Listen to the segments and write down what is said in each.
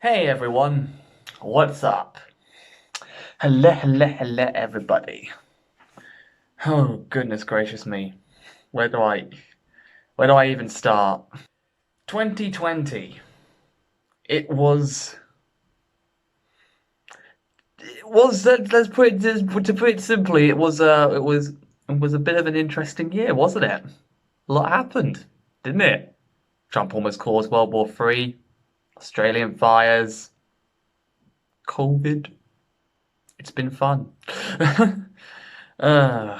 Hey everyone, what's up? Hello everybody. Oh goodness gracious me. Where do I where do I even start? 2020. It was let's put it to put it simply, it was a bit of an interesting year, wasn't it? A lot happened, didn't it? Trump almost caused World War III, Australian fires, COVID. It's been fun. uh,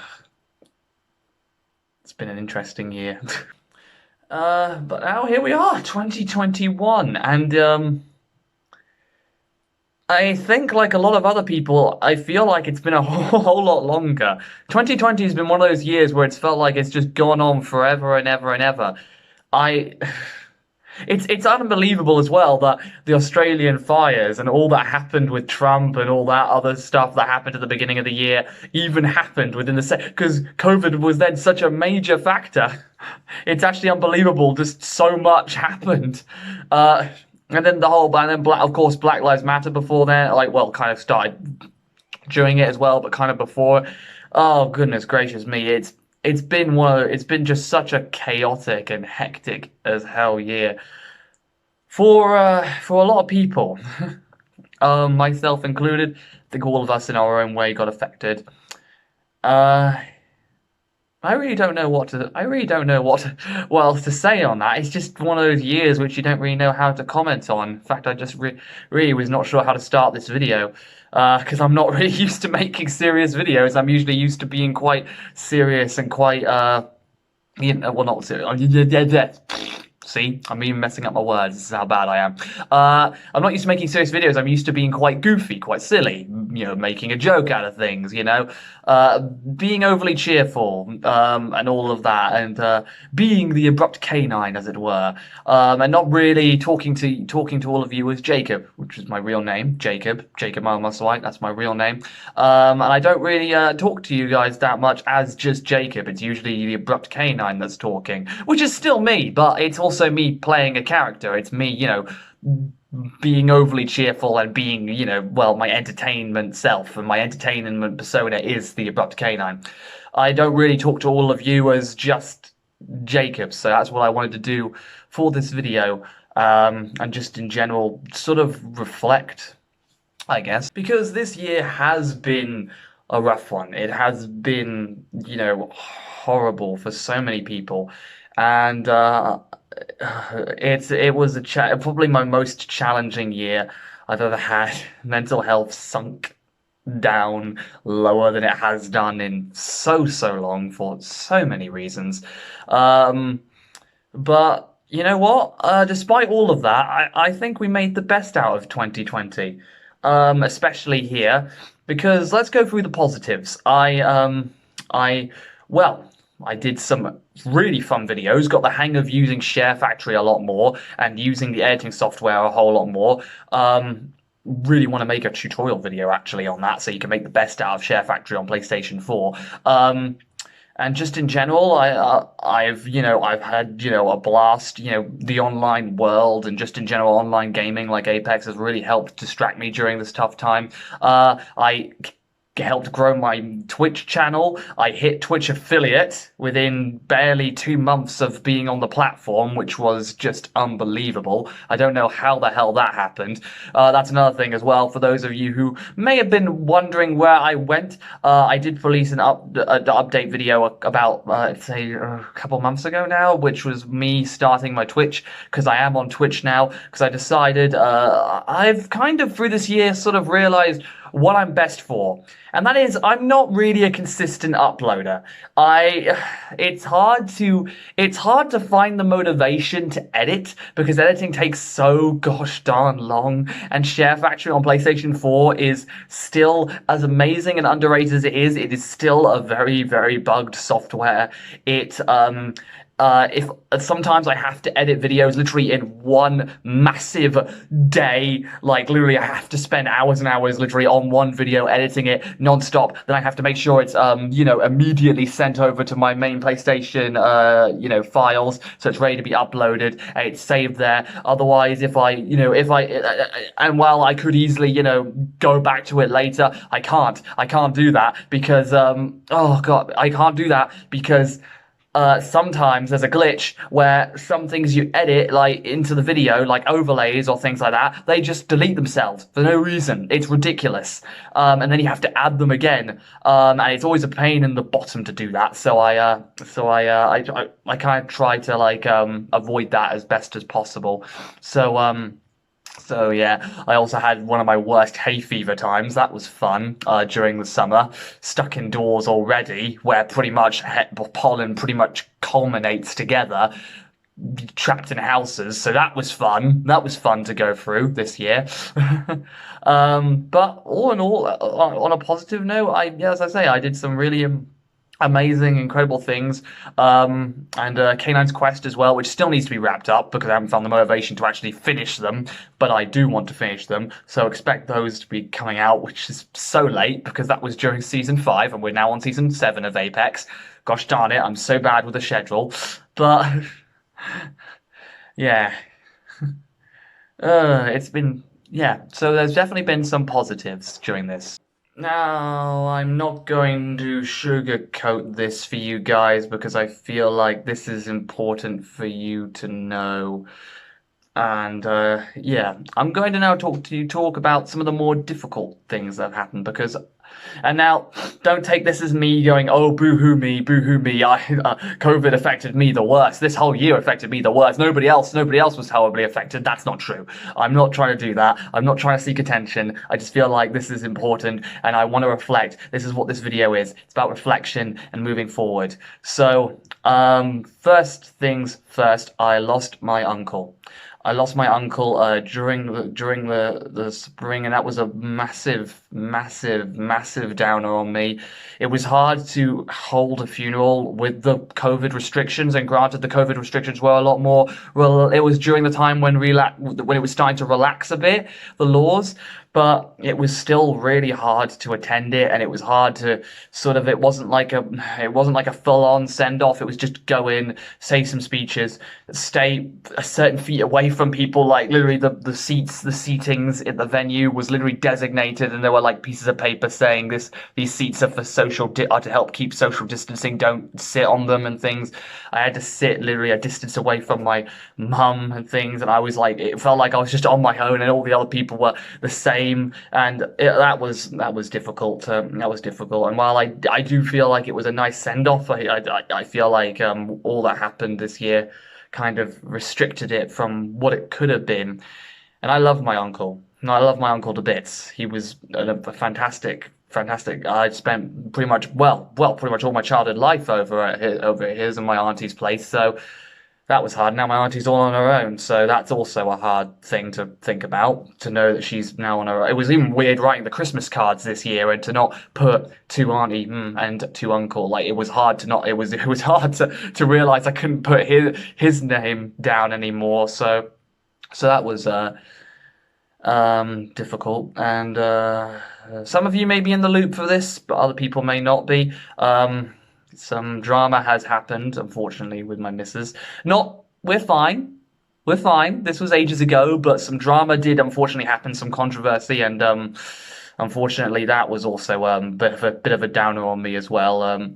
it's been an interesting year. But now here we are, 2021, and I think like a lot of other people, I feel like it's been a whole lot longer. 2020 has been one of those years where it's felt like it's just gone on forever and ever and ever. I it's unbelievable as well that the Australian fires and all that happened with Trump and all that other stuff that happened at the beginning of the year even happened within the because COVID was then such a major factor. It's actually unbelievable. Just so much happened. And then of course, Black Lives Matter before then, kind of started during it as well, but kind of before. Oh goodness gracious me! It's been just such a chaotic and hectic as hell year for a lot of people, myself included. I think all of us in our own way got affected. Uh, I really don't know what else to say on that. It's just one of those years which you don't really know how to comment on. In fact, I just really was not sure how to start this video because I'm not really used to making serious videos. I'm usually used to being quite serious and quite well, not serious. See, I'm even messing up my words. This is how bad I am. I'm not used to making serious videos. I'm used to being quite goofy, quite silly, making a joke out of things, being overly cheerful, and all of that, and being the abrupt canine, as it were, and not really talking to all of you as Jacob, which is my real name, Jacob Musselwhite. That's my real name, and I don't really talk to you guys that much as just Jacob. It's usually the abrupt canine that's talking, which is still me, but it's also me playing a character. It's me, being overly cheerful and being, my entertainment self, and my entertainment persona is the abrupt canine. I don't really talk to all of you as just Jacob, so that's what I wanted to do for this video, and just in general sort of reflect, I guess, because this year has been a rough one. It has been, horrible for so many people, and it was probably my most challenging year I've ever had. Mental health sunk down lower than it has done in so long for so many reasons. But you know what? Despite all of that, I think we made the best out of 2020, especially here, because let's go through the positives. Well, I did some really fun videos, got the hang of using Share Factory a lot more and using the editing software a whole lot more. Really want to make a tutorial video actually on that so you can make the best out of Share Factory on PlayStation 4. And just in general, I've had a blast. The online world and just in general online gaming like Apex has really helped distract me during this tough time. I helped grow my Twitch channel. I hit Twitch affiliate within barely 2 months of being on the platform, which was just unbelievable. I don't know how the hell that happened. That's another thing as well. For those of you who may have been wondering where I went, I did release an update video about, say, a couple months ago now, which was me starting my Twitch, because I am on Twitch now, because I decided I've kind of through this year sort of realized what I'm best for. And that is, I'm not really a consistent uploader. It's hard to find the motivation to edit because editing takes so gosh darn long. And Share Factory on PlayStation 4 is still, as amazing and underrated as it is still a very, very bugged software. if sometimes I have to edit videos literally in one massive day, like literally I have to spend hours and hours literally on one video editing it non-stop, then I have to make sure it's immediately sent over to my main PlayStation files, so it's ready to be uploaded and it's saved there. Otherwise, and while I could easily go back to it later, I can't do that because oh god, I can't do that because sometimes there's a glitch where some things you edit like into the video, like overlays or things like that, they just delete themselves for no reason. It's ridiculous. And then you have to add them again. And it's always a pain in the bottom to do that. So I kind of try to avoid that as best as possible. So yeah, I also had one of my worst hay fever times. That was fun during the summer. Stuck indoors already, where pretty much pollen pretty much culminates together, trapped in houses. So that was fun. That was fun to go through this year. But all in all, on a positive note, as I say, I did some really amazing, incredible things. And Canine's Quest as well, which still needs to be wrapped up because I haven't found the motivation to actually finish them, but I do want to finish them. So expect those to be coming out, which is so late because that was during season 5 and we're now on season 7 of Apex. Gosh darn it, I'm so bad with the schedule. But yeah. It's been, yeah, so there's definitely been some positives during this. Now, I'm not going to sugarcoat this for you guys because I feel like this is important for you to know. And yeah, I'm going to now talk about some of the more difficult things that have happened because, and now don't take this as me going, oh, boo-hoo me, boo-hoo me. COVID affected me the worst. This whole year affected me the worst. Nobody else was horribly affected. That's not true. I'm not trying to do that. I'm not trying to seek attention. I just feel like this is important and I want to reflect. This is what this video is. It's about reflection and moving forward. So, first things first, I lost my uncle. I lost my uncle during the spring, and that was a massive, massive, massive downer on me. It was hard to hold a funeral with the COVID restrictions, and granted, the COVID restrictions were a lot more. Well, it was during the time when it was starting to relax a bit, the laws. But it was still really hard to attend it, and it was hard to it wasn't like a full-on send-off. It was just go in, say some speeches, stay a certain feet away from people. Like literally the seatings at the venue was literally designated, and there were like pieces of paper saying these seats are for are to help keep social distancing. Don't sit on them and things. I had to sit literally a distance away from my mum and things, and it felt like I was just on my own, and all the other people were the same. And that was difficult. That was difficult. And while I do feel like it was a nice send off, I feel like all that happened this year kind of restricted it from what it could have been. And I love my uncle. I love my uncle to bits. He was a fantastic. I spent pretty much all my childhood life over his and my auntie's place. So that was hard. Now my auntie's all on her own, so that's also a hard thing to think about, to know that she's now on her own. It was even weird writing the Christmas cards this year and to not put to auntie and to uncle. Like it was hard to realize I couldn't put his name down anymore. So that was difficult. And some of you may be in the loop for this, but other people may not be. Some drama has happened, unfortunately, with my missus. We're fine. We're fine. This was ages ago, but some drama did unfortunately happen, some controversy, and unfortunately that was also a bit of a downer on me as well.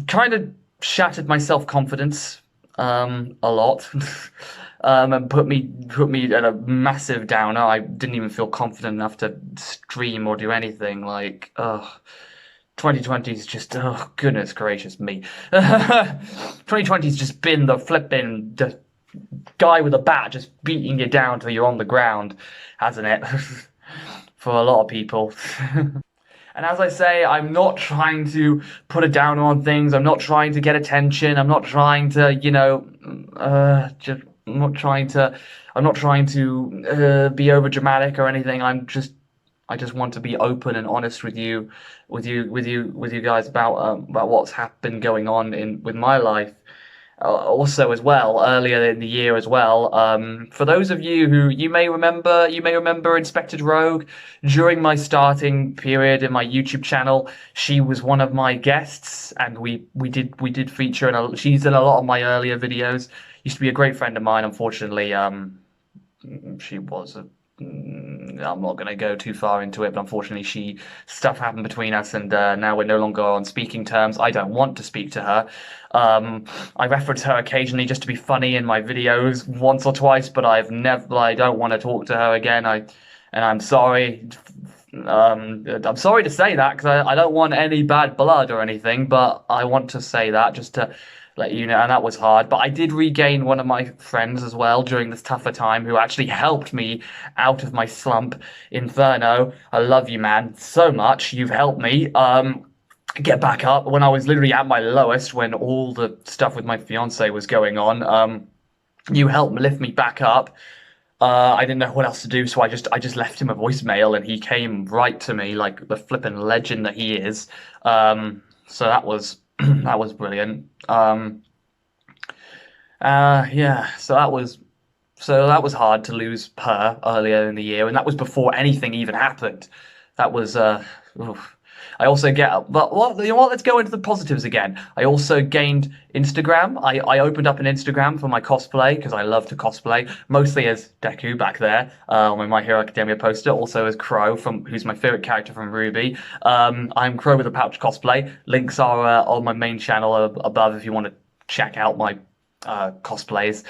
Kind of shattered my self-confidence a lot. And put me at a massive downer. I didn't even feel confident enough to stream or do anything. 2020's just, oh, goodness gracious me. 2020's just been the flipping guy with a bat just beating you down till you're on the ground, hasn't it? For a lot of people. And as I say, I'm not trying to put a down on things. I'm not trying to get attention. I'm not trying to, I'm not trying to be over dramatic or anything. I just want to be open and honest with you guys about what's been going on with my life. also as well earlier in the year as well. For those of you who you may remember Inspected Rogue during my starting period in my YouTube channel. She was one of my guests, and we did feature she's in a lot of my earlier videos. Used to be a great friend of mine. Unfortunately, she was a I'm not going to go too far into it, but unfortunately, stuff happened between us, and now we're no longer on speaking terms. I don't want to speak to her. I reference her occasionally just to be funny in my videos once or twice, but I don't want to talk to her again. And I'm sorry. I'm sorry to say that because I don't want any bad blood or anything, but I want to say that just to let you know, and that was hard. But I did regain one of my friends as well during this tougher time who actually helped me out of my slump. Inferno, I love you, man, so much. You've helped me get back up when I was literally at my lowest, when all the stuff with my fiance was going on. You helped lift me back up. I didn't know what else to do, so I just left him a voicemail, and he came right to me like the flippin' legend that he is. So that was that was brilliant. Yeah, so that was hard to lose her earlier in the year, and that was before anything even happened. That was oof. I also but what, you know what? Let's go into the positives again. I also gained Instagram. I opened up an Instagram for my cosplay because I love to cosplay, mostly as Deku back there, my My Hero Academia poster, also as Crow who's my favorite character from Ruby. I'm Crow with a pouch cosplay. Links are on my main channel above if you want to check out my cosplays.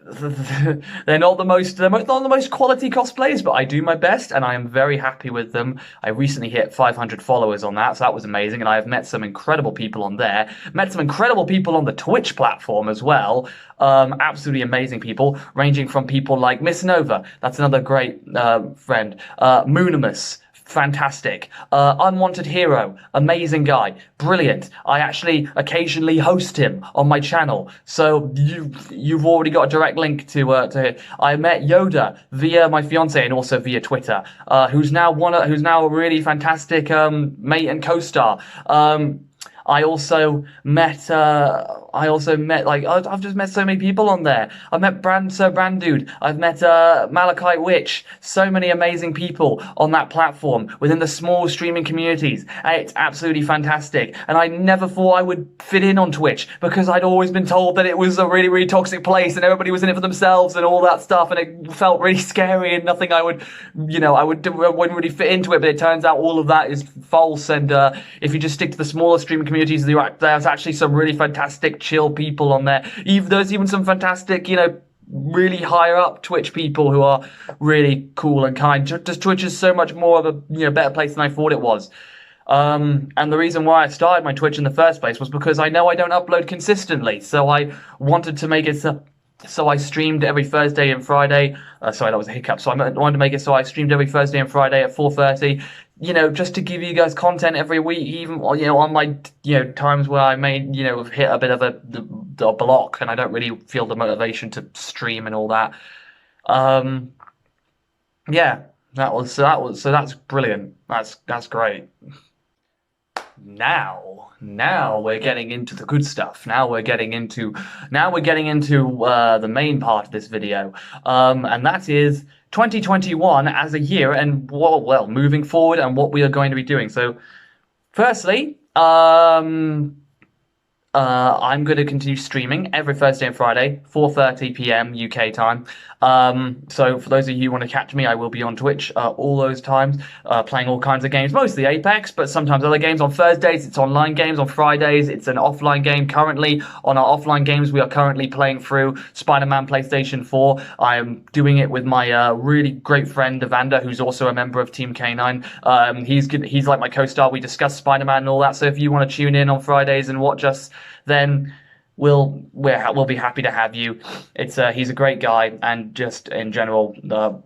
They're not the most quality cosplays, but I do my best, and I am very happy with them. I recently hit 500 followers on that, so that was amazing, and I have met some incredible people on there. Met some incredible people on the Twitch platform as well. Absolutely amazing people, ranging from people like Miss Nova, that's another great friend. Moonimus, fantastic. Unwanted Hero, amazing guy, brilliant. I actually occasionally host him on my channel, so you've already got a direct link to him. I met Yoda via my fiance and also via Twitter, who's now a really fantastic mate and co-star. I also met I've just met so many people on there. I've met Sir Brandude. I've met Malachite Witch. So many amazing people on that platform within the small streaming communities. And it's absolutely fantastic. And I never thought I would fit in on Twitch because I'd always been told that it was a really, really toxic place and everybody was in it for themselves and all that stuff. And it felt really scary and nothing I wouldn't really fit into it. But it turns out all of that is false. And if you just stick to the smaller streaming communities, there's actually some really fantastic chill people on there. There's even some fantastic, really higher up Twitch people who are really cool and kind. Just Twitch is so much more of a better place than I thought it was. And the reason why I started my Twitch in the first place was because I know I don't upload consistently, so I wanted to make it so I streamed every Thursday and Friday. Sorry, that was a hiccup. So I wanted to make it so I streamed every Thursday and Friday at 4:30. Just to give you guys content every week, even on my times where I may have hit a bit of a block and I don't really feel the motivation to stream and all that. Yeah, that's brilliant. That's great. Now we're getting into the good stuff. Now we're getting into the main part of this video, and that is 2021 as a year and moving forward and what we are going to be doing. So, firstly, I'm going to continue streaming every Thursday and Friday, 4:30 p.m. UK time. So for those of you who want to catch me, I will be on Twitch all those times, playing all kinds of games, mostly Apex, but sometimes other games. On Thursdays, it's online games. On Fridays, it's an offline game. Currently, on our offline games, we are currently playing through Spider-Man PlayStation 4. I am doing it with my really great friend, Evander, who's also a member of Team Canine. He's like my co-star. We discuss Spider-Man and all that, so if you want to tune in on Fridays and watch us, then we'll be happy to have you. He's a great guy, and just in general,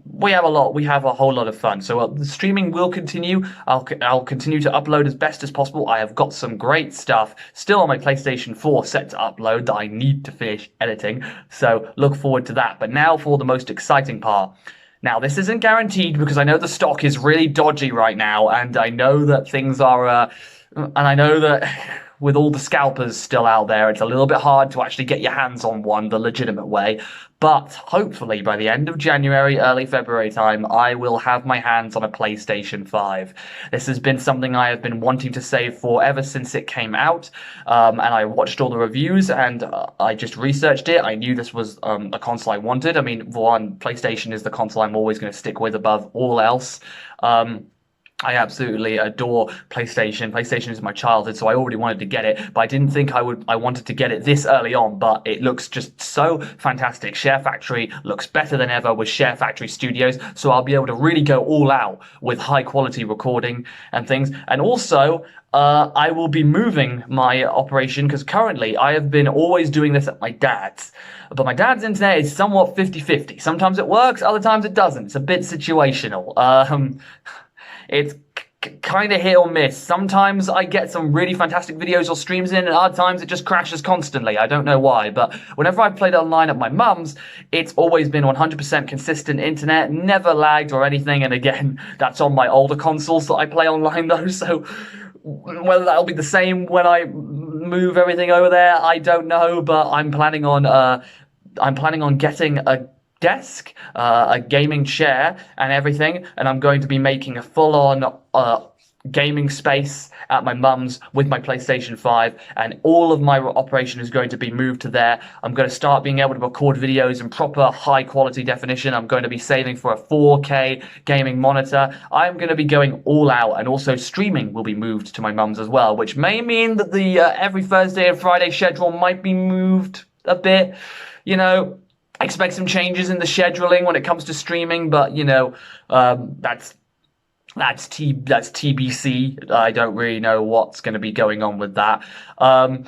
we have a whole lot of fun. So the streaming will continue. I'll continue to upload as best as possible. I have got some great stuff still on my PlayStation 4 set to upload that I need to finish editing. So look forward to that. But now for the most exciting part. Now, this isn't guaranteed because I know the stock is really dodgy right now, and I know that things are, and I know that with all the scalpers still out there, it's a little bit hard to actually get your hands on one the legitimate way. But hopefully by the end of January, early February time, I will have my hands on a PlayStation 5. This has been something I have been wanting to save for ever since it came out. And I watched all the reviews and I just researched it. I knew this was a console I wanted. I mean, one, PlayStation is the console I'm always going to stick with above all else. I absolutely adore PlayStation. PlayStation is my childhood, so I already wanted to get it, but I didn't think I wanted to get it this early on, but it looks just so fantastic. Share Factory looks better than ever with Share Factory Studios, so I'll be able to really go all out with high quality recording and things. And also, I will be moving my operation because currently I have been always doing this at my dad's. But my dad's internet is somewhat 50-50. Sometimes it works, other times it doesn't. It's a bit situational. It's kind of hit or miss. Sometimes I get some really fantastic videos or streams in, and other times it just crashes constantly. I don't know why, but whenever I've played online at my mum's, it's always been 100% consistent internet, never lagged or anything. And again, that's on my older consoles that I play online though, so whether that'll be the same when I move everything over there, I don't know, but I'm planning on getting a desk, a gaming chair, and everything, and I'm going to be making a full-on gaming space at my mum's with my PlayStation 5, and all of my operation is going to be moved to there. I'm going to start being able to record videos in proper high-quality definition. I'm going to be saving for a 4K gaming monitor. I'm going to be going all out, and also streaming will be moved to my mum's as well, which may mean that the every Thursday and Friday schedule might be moved a bit, you know. Expect some changes in the scheduling when it comes to streaming, but that's TBC. I don't really know what's going to be going on with that. And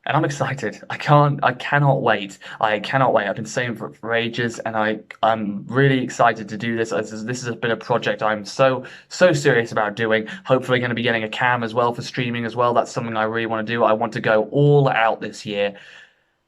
I'm excited. I cannot wait. I cannot wait. I've been saying for ages, and I'm really excited to do this. This has been a project I'm so serious about doing. Hopefully going to be getting a cam as well for streaming as well. That's something I really want to do. I want to go all out this year.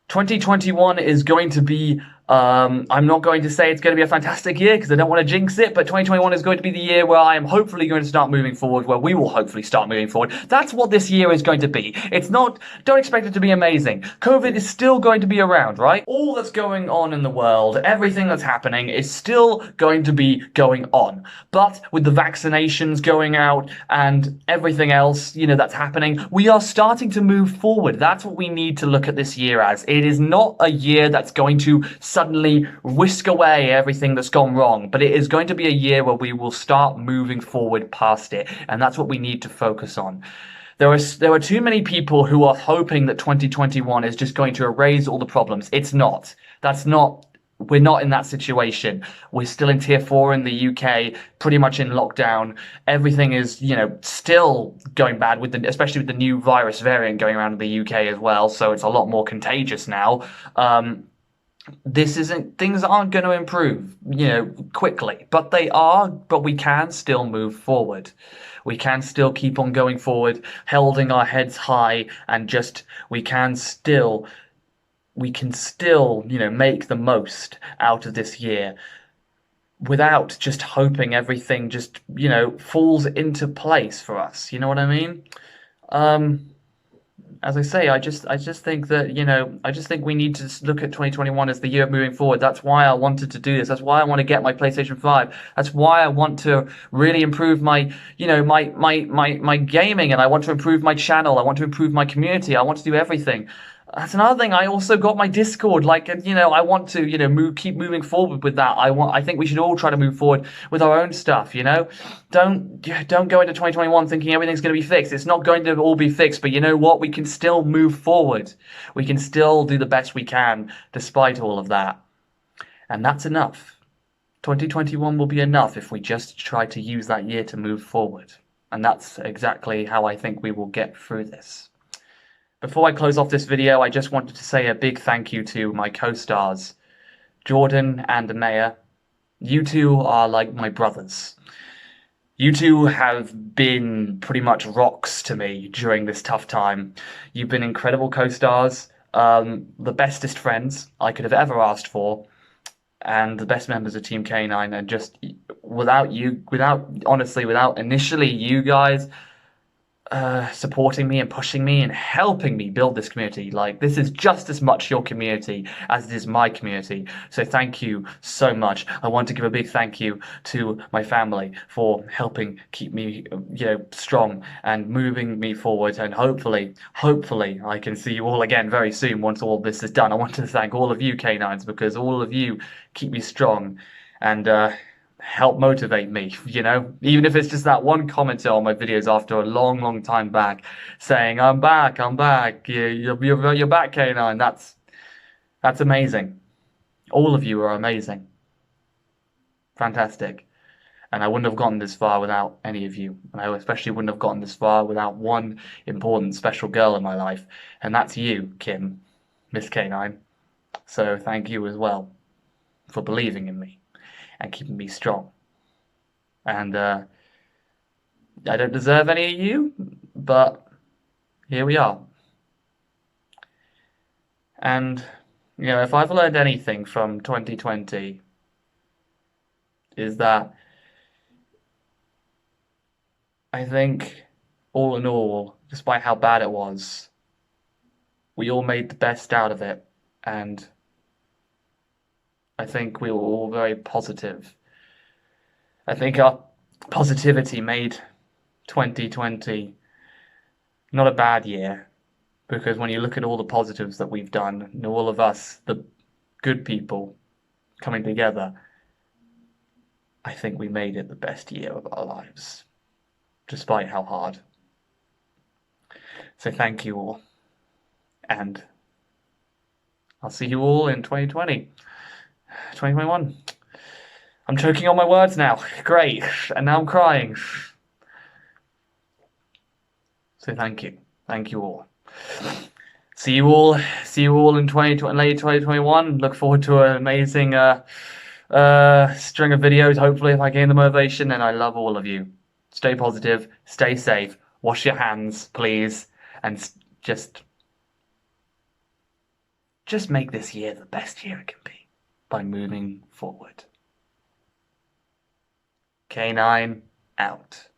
2021 is going to be, I'm not going to say it's going to be a fantastic year because I don't want to jinx it, but 2021 is going to be the year where I am hopefully going to start moving forward, where we will hopefully start moving forward. That's what this year is going to be. It's not, don't expect it to be amazing. COVID is still going to be around, right? All that's going on in the world, everything that's happening is still going to be going on. But with the vaccinations going out and everything else, that's happening, we are starting to move forward. That's what we need to look at this year as. It is not a year that's going to suddenly whisk away everything that's gone wrong, but it is going to be a year where we will start moving forward past it, and that's what we need to focus on. There are too many people who are hoping that 2021 is just going to erase all the problems. It's not. We're not in that situation. We're still in tier 4 in the UK, pretty much in lockdown. Everything is, still going bad especially with the new virus variant going around in the UK as well. So it's a lot more contagious now. Things aren't going to improve, quickly, but they are, but we can still move forward. We can still keep on going forward, holding our heads high, and we can still, make the most out of this year without just hoping everything just, falls into place for us. You know what I mean? As I say, I just think that, I just think we need to look at 2021 as the year of moving forward. That's why I wanted to do this. That's why I want to get my PlayStation 5. That's why I want to really improve my gaming, and I want to improve my channel. I want to improve my community. I want to do everything. That's another thing. I also got my Discord. I want to, keep moving forward with that. I think we should all try to move forward with our own stuff. Don't go into 2021 thinking everything's going to be fixed. It's not going to all be fixed. But you know what? We can still move forward. We can still do the best we can despite all of that. And that's enough. 2021 will be enough if we just try to use that year to move forward. And that's exactly how I think we will get through this. Before I close off this video, I just wanted to say a big thank you to my co-stars, Jordan and Anaya. You two are like my brothers. You two have been pretty much rocks to me during this tough time. You've been incredible co-stars, the bestest friends I could have ever asked for, and the best members of Team Canine. And just without initially you guys, supporting me and pushing me and helping me build this community. Like, this is just as much your community as it is my community. So thank you so much. I want to give a big thank you to my family for helping keep me, strong and moving me forward. And hopefully, I can see you all again very soon once all this is done. I want to thank all of you canines because all of you keep me strong and help motivate me, even if it's just that one commenter on my videos after a long time back saying, I'm back, you're back, Canine. That's amazing. All of you are amazing. Fantastic. And I wouldn't have gotten this far without any of you. And I especially wouldn't have gotten this far without one important special girl in my life. And that's you, Kim, Miss Canine. So thank you as well for believing in me and keeping me strong. And I don't deserve any of you, but here we are. And, if I've learned anything from 2020, is that I think, all in all, despite how bad it was, we all made the best out of it. And I think we were all very positive. I think our positivity made 2020 not a bad year, because when you look at all the positives that we've done, and all of us, the good people, coming together, I think we made it the best year of our lives, despite how hard. So thank you all, and I'll see you all in 2021. I'm choking on my words now. Great. And now I'm crying. So thank you. Thank you all. See you all in late 2021. Look forward to an amazing string of videos, hopefully, if I gain the motivation. And I love all of you. Stay positive, stay safe, wash your hands, please, and just make this year the best year it can be by moving forward. Canine out.